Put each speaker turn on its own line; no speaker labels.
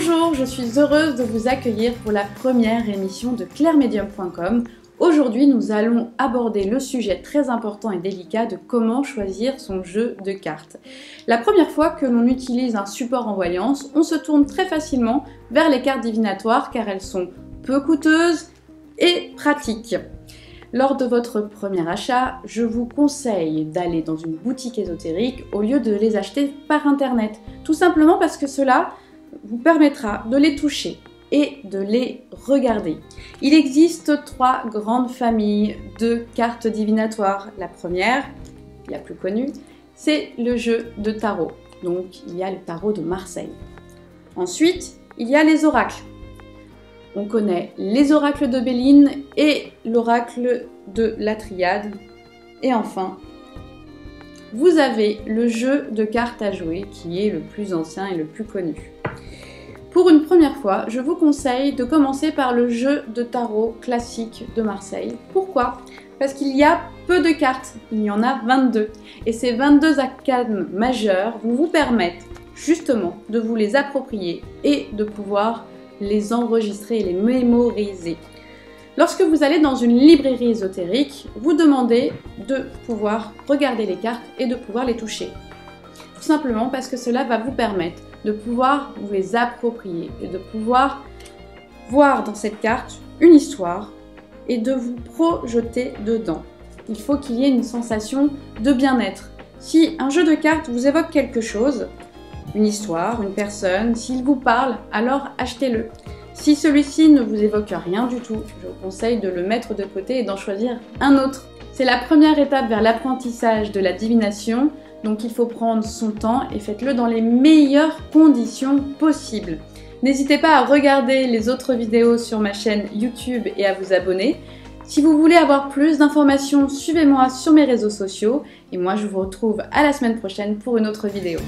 Bonjour, je suis heureuse de vous accueillir pour la première émission de clairemedium.com. Aujourd'hui, nous allons aborder le sujet très important et délicat de comment choisir son jeu de cartes. La première fois que l'on utilise un support en voyance, on se tourne très facilement vers les cartes divinatoires car elles sont peu coûteuses et pratiques. Lors de votre premier achat, je vous conseille d'aller dans une boutique ésotérique au lieu de les acheter par internet. Tout simplement parce que cela vous permettra de les toucher et de les regarder. Il existe 3 grandes familles de cartes divinatoires. La première, la plus connue, c'est le jeu de tarot. Donc il y a le tarot de Marseille. Ensuite, il y a les oracles. On connaît les oracles de Béline et l'oracle de la Triade. Et enfin, vous avez le jeu de cartes à jouer qui est le plus ancien et le plus connu. Pour une première fois, je vous conseille de commencer par le jeu de tarot classique de Marseille. Pourquoi ? Parce qu'il y a peu de cartes, il y en a 22. Et ces 22 arcanes majeures vont vous permettre justement de vous les approprier et de pouvoir les enregistrer et les mémoriser. Lorsque vous allez dans une librairie ésotérique, vous demandez de pouvoir regarder les cartes et de pouvoir les toucher. Tout simplement parce que cela va vous permettre de pouvoir vous les approprier et de pouvoir voir dans cette carte une histoire et de vous projeter dedans. Il faut qu'il y ait une sensation de bien-être. Si un jeu de cartes vous évoque quelque chose, une histoire, une personne, s'il vous parle, alors achetez-le. Si celui-ci ne vous évoque rien du tout, je vous conseille de le mettre de côté et d'en choisir un autre. C'est la première étape vers l'apprentissage de la divination, donc il faut prendre son temps et faites-le dans les meilleures conditions possibles. N'hésitez pas à regarder les autres vidéos sur ma chaîne YouTube et à vous abonner. Si vous voulez avoir plus d'informations, suivez-moi sur mes réseaux sociaux et moi je vous retrouve à la semaine prochaine pour une autre vidéo.